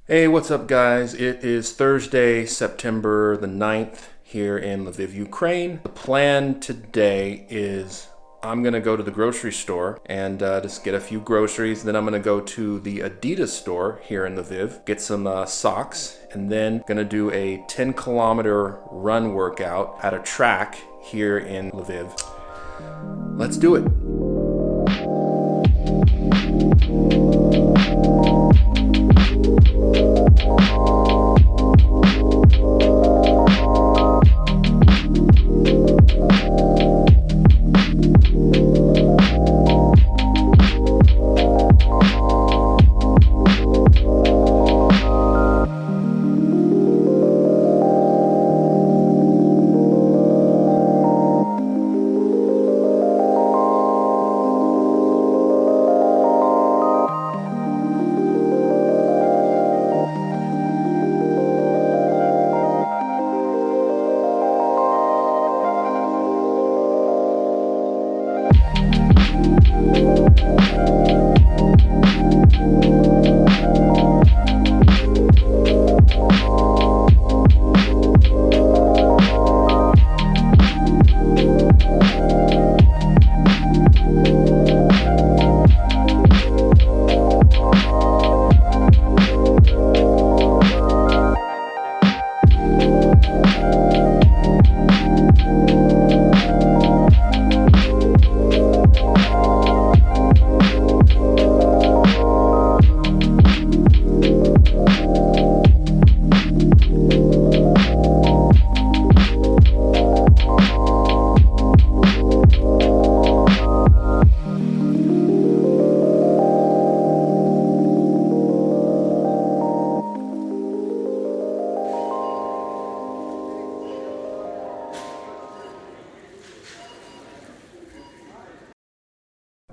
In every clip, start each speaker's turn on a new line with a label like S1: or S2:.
S1: Hey, what's up, guys? It is Thursday, September the 9th here in Lviv, Ukraine. The plan today is I'm going to go to the grocery store and just get a few groceries. Then I'm going to go to the Adidas store here in Lviv, get some socks, and then going to do a 10-kilometer run workout at a track here in Lviv. Let's do it.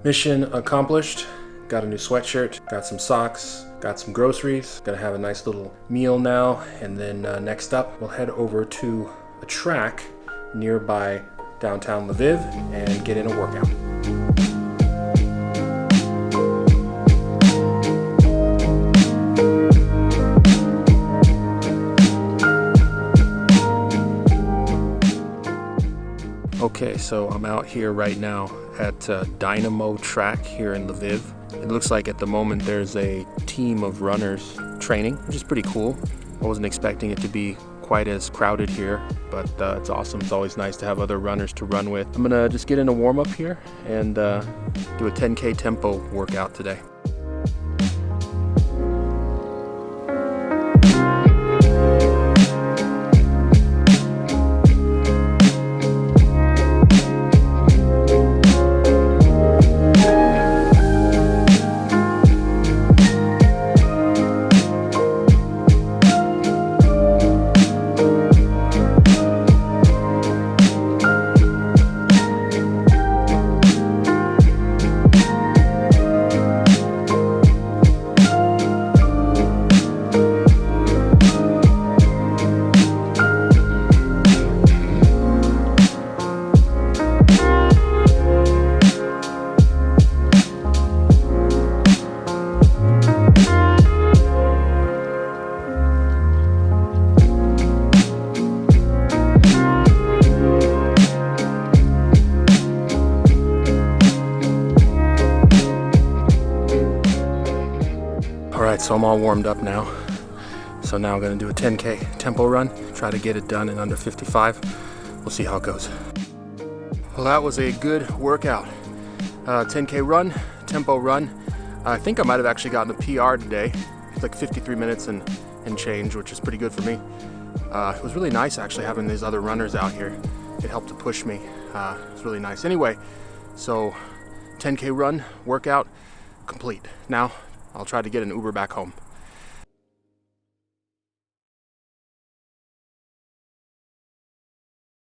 S1: Mission accomplished. Got a new sweatshirt, got some socks, got some groceries. Gonna have a nice little meal now, and then next up we'll head over to a track nearby downtown Lviv and get in a workout. Okay, so I'm out here right now at Dynamo track here in Lviv. It looks like at the moment there's a team of runners training, which is pretty cool. I wasn't expecting it to be quite as crowded here, but it's awesome. It's always nice to have other runners to run with. I'm gonna just get in a warm up here and do a 10K tempo workout today. Alright, so I'm all warmed up now. So now I'm gonna do a 10K tempo run, try to get it done in under 55. We'll see how it goes. Well, that was a good workout. 10K run, tempo run. I think I might have actually gotten a PR today. It's like 53 minutes and change, which is pretty good for me. It was really nice actually having these other runners out here. It helped to push me. It's really nice. Anyway, so 10K run, workout, complete. Now, I'll try to get an Uber back home.